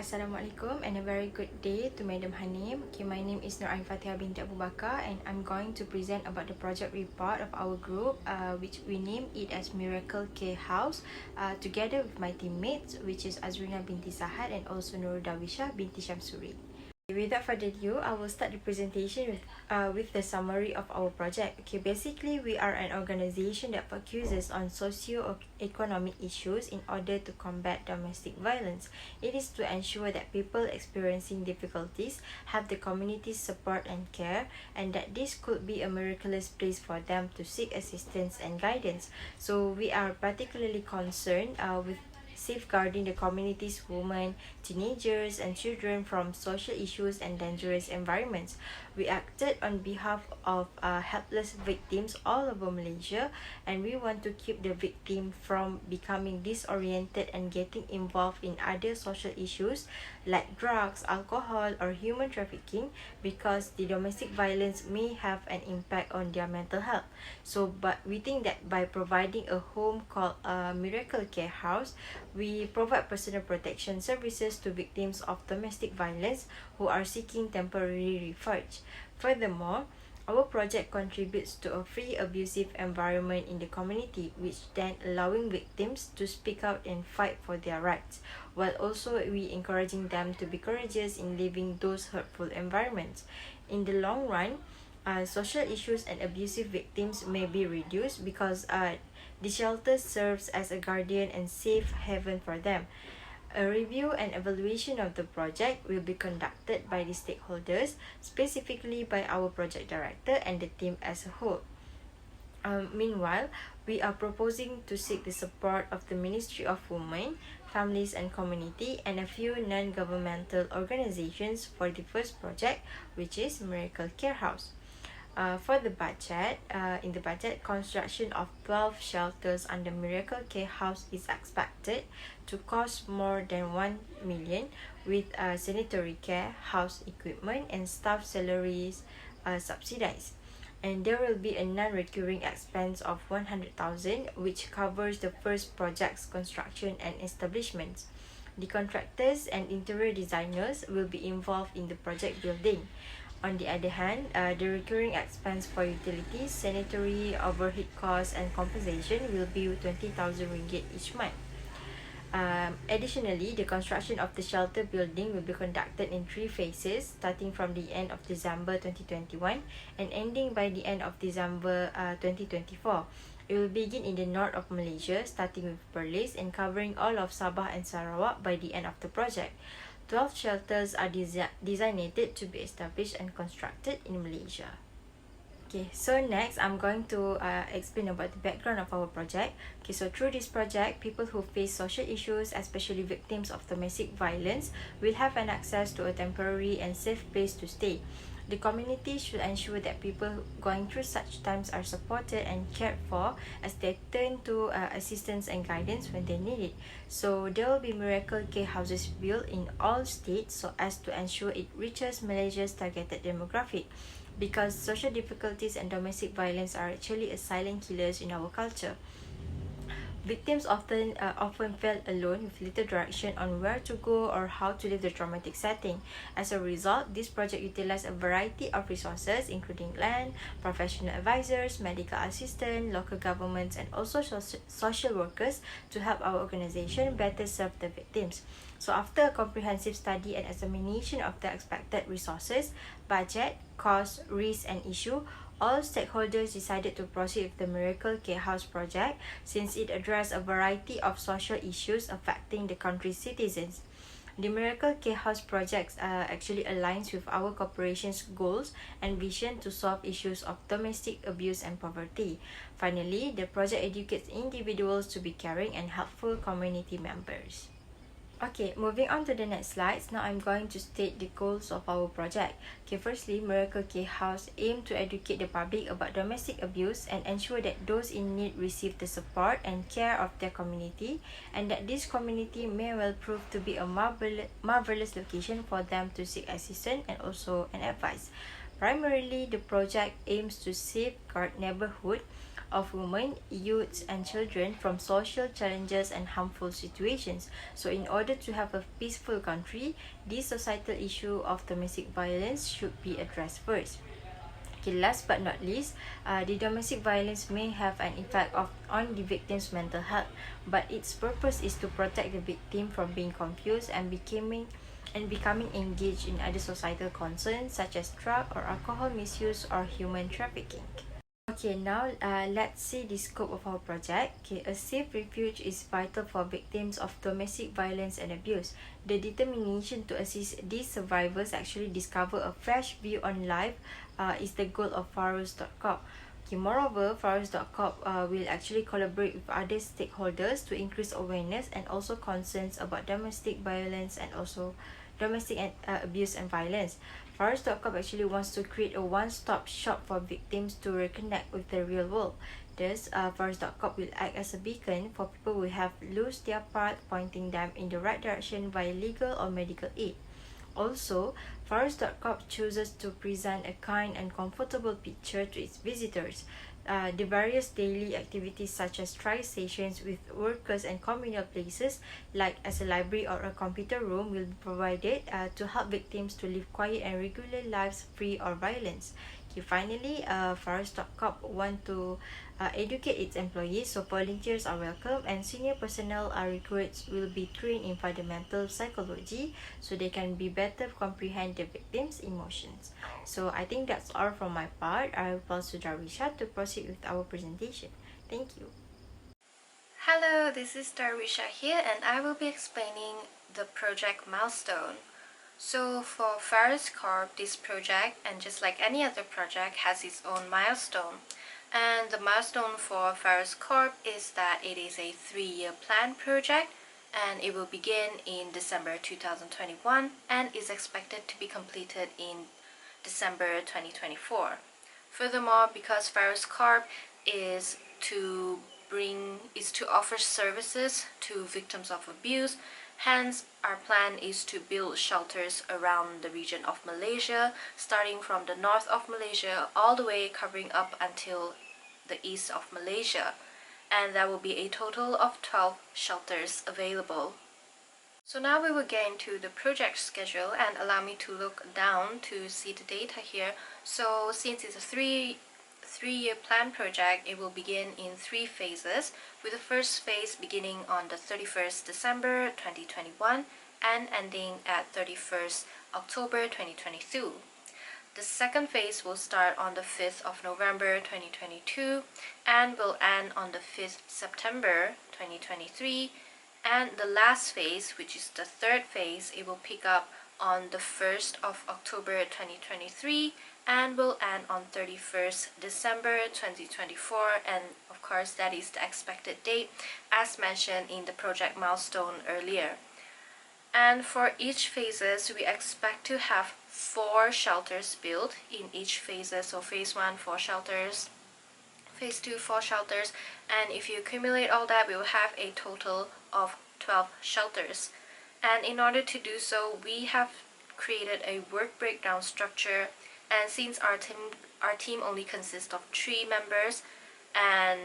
Assalamualaikum and a very good day to Madam Hanim. Okay, my name is Nur Ain Fatihah binti Abu Bakar and I'm going to present about the project report of our group which we name it as Miracle Care House together with my teammates, which is Azrina binti Sahad and also Nur Dawisha binti Shamsuri. Without further ado, I will start the presentation with the summary of our project. Okay, basically we are an organization that focuses on socio-economic issues in order to combat domestic violence. It is to ensure that people experiencing difficulties have the community's support and care, and that this could be a miraculous place for them to seek assistance and guidance. So we are particularly concerned with safeguarding the community's women, teenagers, and children from social issues and dangerous environments. We acted on behalf of helpless victims all over Malaysia, and we want to keep the victim from becoming disoriented and getting involved in other social issues like drugs, alcohol, or human trafficking, because the domestic violence may have an impact on their mental health. But we think that by providing a home called Miracle Care House, we provide personal protection services to victims of domestic violence who are seeking temporary refuge. Furthermore, our project contributes to a free abusive environment in the community, which then allowing victims to speak out and fight for their rights, while also we encouraging them to be courageous in leaving those hurtful environments. In the long run, social issues and abusive victims may be reduced because the shelter serves as a guardian and safe haven for them. A review and evaluation of the project will be conducted by the stakeholders, specifically by our project director and the team as a whole. Meanwhile, we are proposing to seek the support of the Ministry of Women, Families and Community and a few non-governmental organizations for the first project, which is Miracle Care House. For the budget, in the budget, construction of 12 shelters under Miracle Care House is expected to cost more than 1 million, with sanitary care, house equipment, and staff salaries subsidized. And there will be a non-recurring expense of 100,000, which covers the first project's construction and establishments. The contractors and interior designers will be involved in the project building. On the other hand, the recurring expense for utilities, sanitary, overhead costs, and compensation will be 20,000 ringgit each month. Additionally, the construction of the shelter building will be conducted in 3 phases, starting from the end of December 2021 and ending by the end of December 2024. It will begin in the north of Malaysia, starting with Perlis and covering all of Sabah and Sarawak by the end of the project. 12 shelters are designated to be established and constructed in Malaysia. Okay, so next I'm going to explain about the background of our project. Okay, so through this project, people who face social issues, especially victims of domestic violence, will have an access to a temporary and safe place to stay. The community should ensure that people going through such times are supported and cared for as they turn to assistance and guidance when they need it. So there will be Miracle Care Houses built in all states so as to ensure it reaches Malaysia's targeted demographic, because social difficulties and domestic violence are actually a silent killers in our culture. Victims often felt alone with little direction on where to go or how to leave the traumatic setting. As a result, this project utilized a variety of resources, including land, professional advisors, medical assistants, local governments, and also social workers to help our organization better serve the victims. So after a comprehensive study and examination of the expected resources, budget, cost, risk, and issue, all stakeholders decided to proceed with the Miracle Care House project since it addressed a variety of social issues affecting the country's citizens. The Miracle Care House project actually aligns with our corporation's goals and vision to solve issues of domestic abuse and poverty. Finally, the project educates individuals to be caring and helpful community members. Okay, moving on to the next slides. Now I'm going to state the goals of our project. Okay, firstly, Miracle Care House aim to educate the public about domestic abuse and ensure that those in need receive the support and care of their community, and that this community may well prove to be a marvelous location for them to seek assistance and also an advice. Primarily, the project aims to safeguard neighborhood of women, youths, and children from social challenges and harmful situations. So, in order to have a peaceful country, this societal issue of domestic violence should be addressed first. Okay, last but not least, the domestic violence may have an effect on the victim's mental health, but its purpose is to protect the victim from being confused and becoming engaged in other societal concerns such as drug or alcohol misuse or human trafficking. Okay, now let's see the scope of our project. Okay, a safe refuge is vital for victims of domestic violence and abuse. The determination to assist these survivors actually discover a fresh view on life is the goal of Pharos.corp. Okay, moreover, Pharos.corp will actually collaborate with other stakeholders to increase awareness and also concerns about domestic violence and also domestic abuse and violence. Pharos.com actually wants to create a one-stop shop for victims to reconnect with the real world. Thus, Pharos.com will act as a beacon for people who have lost their path, pointing them in the right direction via legal or medical aid. Also, Pharos.com chooses to present a kind and comfortable picture to its visitors. The various daily activities such as trial sessions with workers and communal places like as a library or a computer room will be provided to help victims to live quiet and regular lives free of violence. Okay, finally, Pharos.com want to educate its employees, so volunteers are welcome and senior personnel recruits will be trained in fundamental psychology so they can be better comprehend the victim's emotions. So I think that's all from my part. I will pass to Darwisha to proceed with our presentation. Thank you. Hello, this is Darwisha here and I will be explaining the project milestone. So for Pharos.corp, this project, and just like any other project, has its own milestone. And the milestone for Pharos.corp is that it is a 3-year plan project and it will begin in December 2021 and is expected to be completed in December 2024. Furthermore, because Pharos.corp is to offer services to victims of abuse, hence our plan is to build shelters around the region of Malaysia, starting from the north of Malaysia all the way covering up until the east of Malaysia, and there will be a total of 12 shelters available. So now we will get into the project schedule, and allow me to look down to see the data here. So since it's a three-year plan project, it will begin in 3 phases, with the first phase beginning on the 31st December 2021 and ending at 31st October 2022. The second phase will start on the 5th of November 2022 and will end on the 5th September 2023. And the last phase, which is the third phase, it will pick up on the 1st of October 2023 and will end on 31st December 2024, and of course that is the expected date as mentioned in the project milestone earlier. And for each phases, we expect to have 4 shelters built in each phases. So phase 1, 4 shelters, phase 2, 4 shelters, and if you accumulate all that, we will have a total of 12 shelters. And in order to do so, we have created a work breakdown structure, and since our team only consists of 3 members, and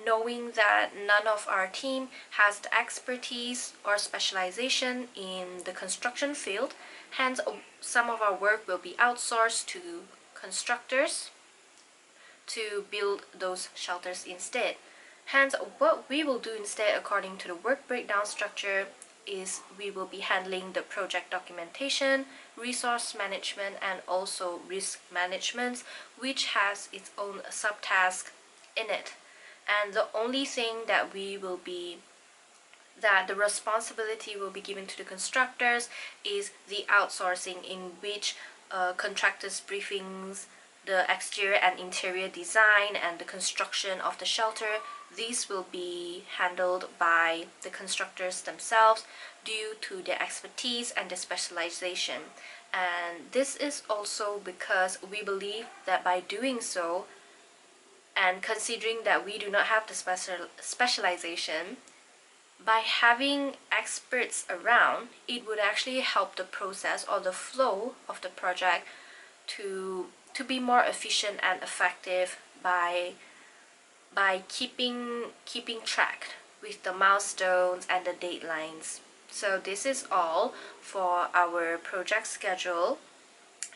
knowing that none of our team has the expertise or specialization in the construction field, hence some of our work will be outsourced to constructors to build those shelters instead. Hence, what we will do instead according to the work breakdown structure is we will be handling the project documentation, resource management, and also risk management, which has its own subtask in it. And the only thing that the responsibility will be given to the constructors is the outsourcing, in which contractors' briefings, the exterior and interior design, and the construction of the shelter, these will be handled by the constructors themselves due to their expertise and their specialization. And this is also because we believe that by doing so, and considering that we do not have the specialization, by having experts around, it would actually help the process or the flow of the project to be more efficient and effective by by keeping track with the milestones and the deadlines. So this is all for our project schedule.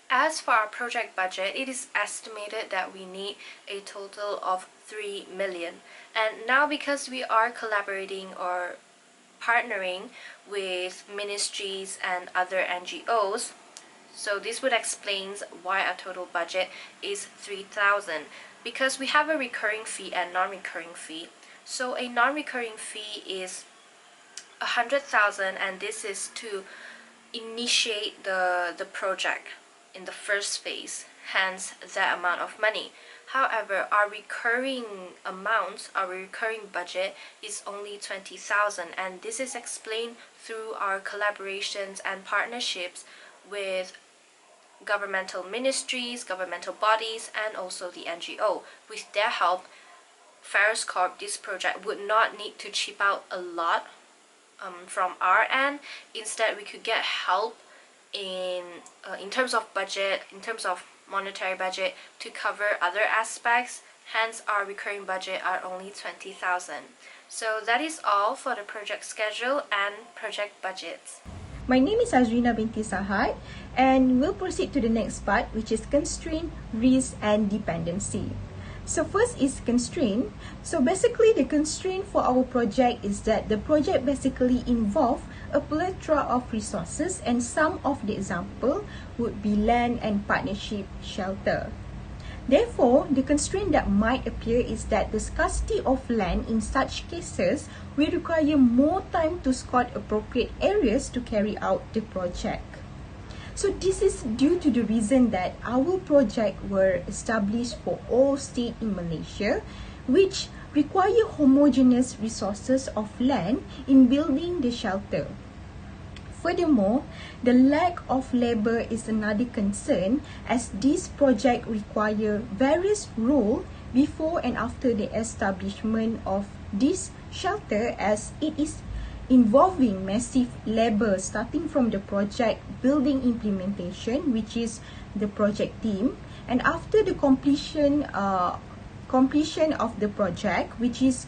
As for our project budget, it is estimated that we need a total of 3 million. And now because we are collaborating or partnering with ministries and other NGOs, so this would explain why our total budget is 3,000, because we have a recurring fee and non-recurring fee. So a non-recurring fee is 100,000, and this is to initiate the project in the first phase, hence that amount of money. However, our recurring amount, our recurring budget is only 20,000, and this is explained through our collaborations and partnerships with governmental ministries, governmental bodies, and also the NGO. With their help, Pharos.corp, this project would not need to chip out a lot from our end. Instead, we could get help in terms of budget, in terms of monetary budget, to cover other aspects. Hence, our recurring budget are only 20,000. So that is all for the project schedule and project budgets. My name is Azrina binti Sahad, and we'll proceed to the next part, which is constraint, risk, and dependency. So first is constraint. So basically the constraint for our project is that the project basically involve a plethora of resources, and some of the example would be land and partnership shelter. Therefore, the constraint that might appear is that the scarcity of land in such cases will require more time to scout appropriate areas to carry out the project. So this is due to the reason that our project were established for all states in Malaysia, which require homogeneous resources of land in building the shelter. Furthermore, the lack of labor is another concern, as this project require various roles before and after the establishment of this shelter, as it is involving massive labor starting from the project building implementation, which is the project team, and after the completion of the project, which is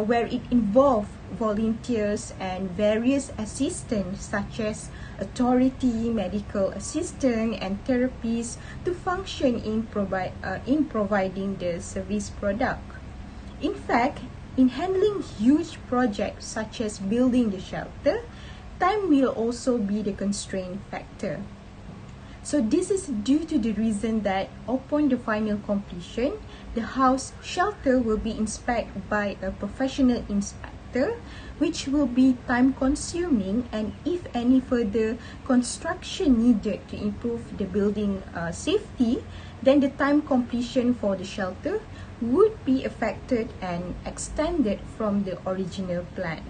where it involves volunteers and various assistants such as authority, medical assistant, and therapists to function in providing the service product. In fact, in handling huge projects such as building the shelter, time will also be the constraint factor. So this is due to the reason that upon the final completion, the house shelter will be inspected by a professional inspector, which will be time consuming, and if any further construction needed to improve the building safety, then the time completion for the shelter would be affected and extended from the original plan.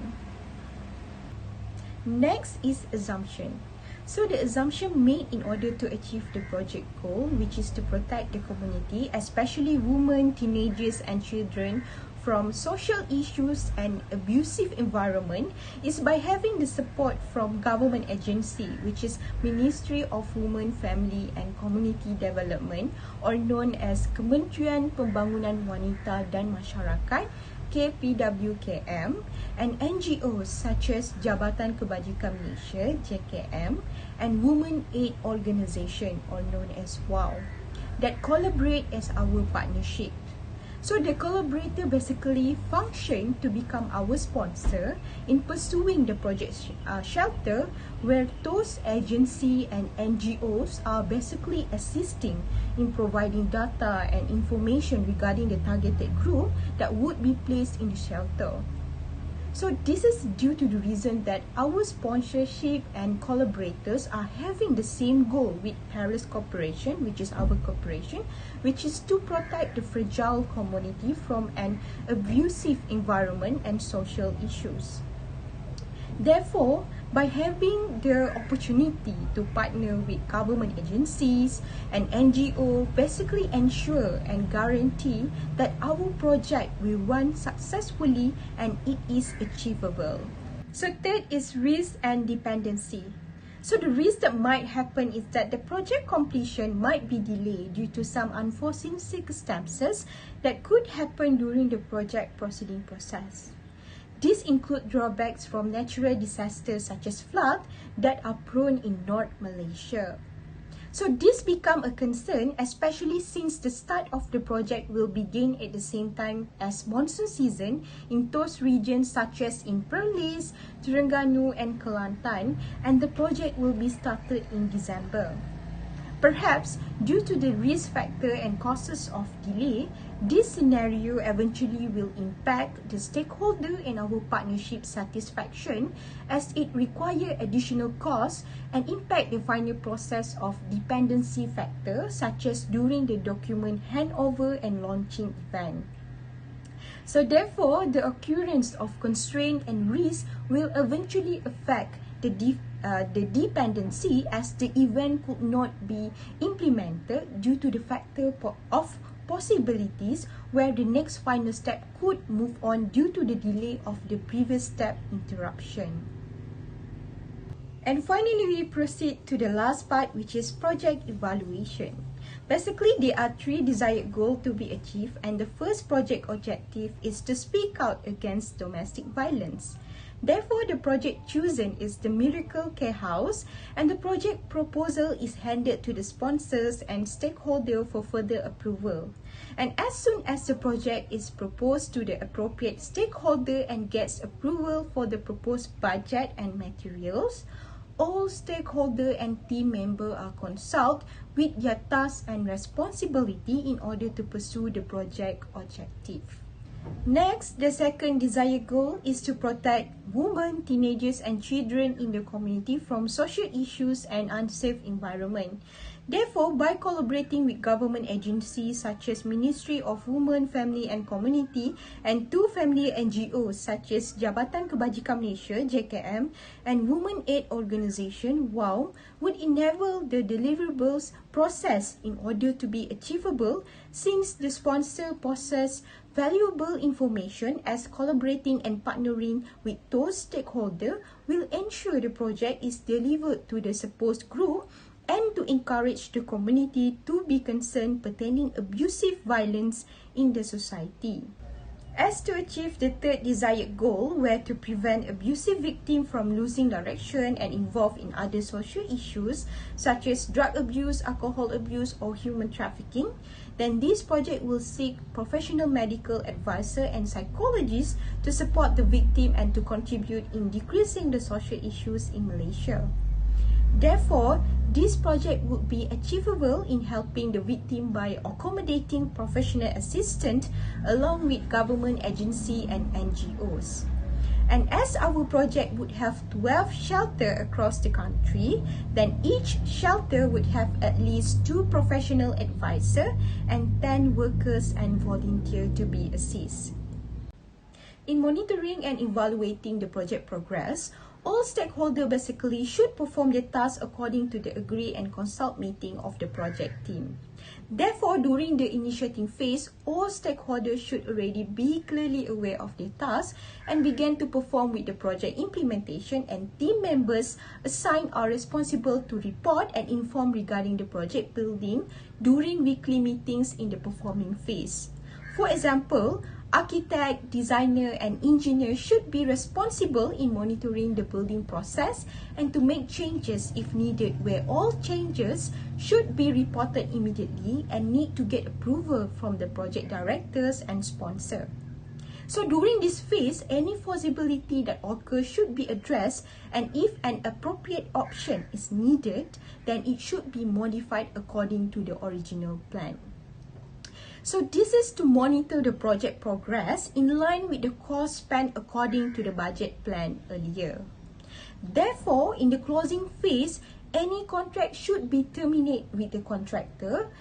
Next is assumption. So the assumption made in order to achieve the project goal, which is to protect the community, especially women, teenagers, and children, from social issues and abusive environment, is by having the support from government agency, which is Ministry of Women, Family and Community Development, or known as Kementerian Pembangunan Wanita dan Masyarakat, KPWKM, and NGOs such as Jabatan Kebajikan Malaysia, JKM, and Women Aid Organisation, or known as WOW, that collaborate as our partnership. So the collaborator basically function to become our sponsor in pursuing the project shelter, where those agency and NGOs are basically assisting in providing data and information regarding the targeted group that would be placed in the shelter. So this is due to the reason that our sponsorship and collaborators are having the same goal with Pharos Corporation, which is our corporation, which is to protect the fragile community from an abusive environment and social issues. Therefore, by having the opportunity to partner with government agencies and NGO, basically ensure and guarantee that our project will run successfully and it is achievable. So third is risk and dependency. So the risk that might happen is that the project completion might be delayed due to some unforeseen circumstances that could happen during the project proceeding process. These include drawbacks from natural disasters such as flood that are prone in North Malaysia. So this become a concern, especially since the start of the project will begin at the same time as monsoon season in those regions such as in Perlis, Terengganu and Kelantan, and the project will be started in December. Perhaps, due to the risk factor and causes of delay, this scenario eventually will impact the stakeholder and our partnership satisfaction as it requires additional costs and impact the final process of dependency factor such as during the document handover and launching event. So therefore, the occurrence of constraint and risk will eventually affect the dependency as the event could not be implemented due to the factor of possibilities where the next final step could move on due to the delay of the previous step interruption. And finally, we proceed to the last part, which is project evaluation. Basically, there are 3 desired goals to be achieved, and the first project objective is to speak out against domestic violence. Therefore, the project chosen is the Miracle Care House, and the project proposal is handed to the sponsors and stakeholders for further approval. And as soon as the project is proposed to the appropriate stakeholder and gets approval for the proposed budget and materials, all stakeholders and team members are consulted with their tasks and responsibility in order to pursue the project objective. Next, the second desired goal is to protect women, teenagers and children in the community from social issues and unsafe environment. Therefore, by collaborating with government agencies such as Ministry of Women, Family and Community and 2 family NGOs such as Jabatan Kebajikan Malaysia (JKM) and Women Aid Organisation (WOW) would enable the deliverables process in order to be achievable, since the sponsor possess valuable information as collaborating and partnering with those stakeholders will ensure the project is delivered to the supposed group and to encourage the community to be concerned pertaining abusive violence in the society. As to achieve the third desired goal, where to prevent abusive victims from losing direction and involved in other social issues such as drug abuse, alcohol abuse or human trafficking, then this project will seek professional medical advisor and psychologists to support the victim and to contribute in decreasing the social issues in Malaysia. Therefore, this project would be achievable in helping the victim by accommodating professional assistance along with government agency and NGOs. And as our project would have 12 shelters across the country, then each shelter would have at least 2 professional advisors and 10 workers and volunteers to be assist. In monitoring and evaluating the project progress, all stakeholders basically should perform their tasks according to the agree and consult meeting of the project team. Therefore, during the initiating phase, all stakeholders should already be clearly aware of their tasks and begin to perform with the project implementation, and team members assigned are responsible to report and inform regarding the project building during weekly meetings in the performing phase. For example, architect, designer and engineer should be responsible in monitoring the building process and to make changes if needed, where all changes should be reported immediately and need to get approval from the project directors and sponsor. So during this phase, any possibility that occurs should be addressed, and if an appropriate option is needed, then it should be modified according to the original plan. So this is to monitor the project progress in line with the cost spent according to the budget plan earlier. Therefore, in the closing phase, any contract should be terminated with the contractor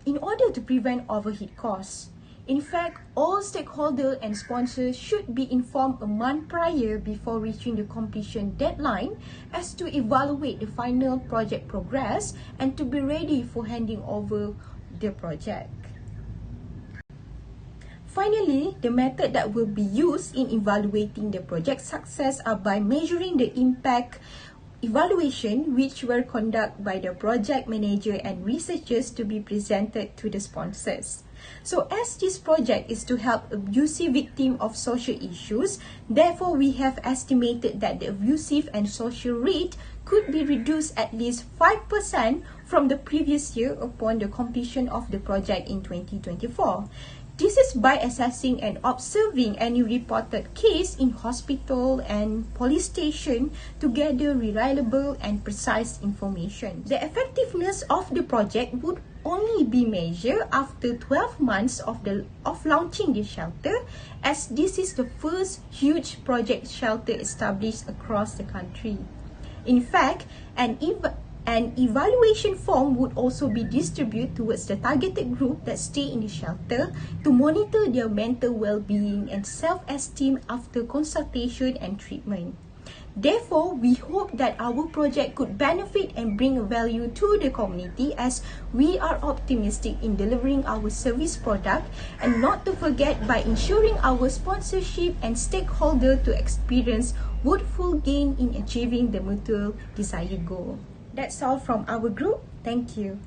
in order to prevent overhead costs. In fact, all stakeholders and sponsors should be informed a month prior before reaching the completion deadline as to evaluate the final project progress and to be ready for handing over the project. Finally, the method that will be used in evaluating the project success are by measuring the impact evaluation which were conducted by the project manager and researchers to be presented to the sponsors. So as this project is to help abusive victims of social issues, therefore we have estimated that the abusive and social rate could be reduced at least 5% from the previous year upon the completion of the project in 2024. This is by assessing and observing any reported case in hospital and police station to gather reliable and precise information. The effectiveness of the project would only be measured after 12 months of launching the shelter, as this is the first huge project shelter established across the country. In fact, an evaluation form would also be distributed towards the targeted group that stay in the shelter to monitor their mental well-being and self-esteem after consultation and treatment. Therefore, we hope that our project could benefit and bring value to the community, as we are optimistic in delivering our service product, and not to forget by ensuring our sponsorship and stakeholder to experience fruitful gain in achieving the mutual desired goal. That's all from our group. Thank you.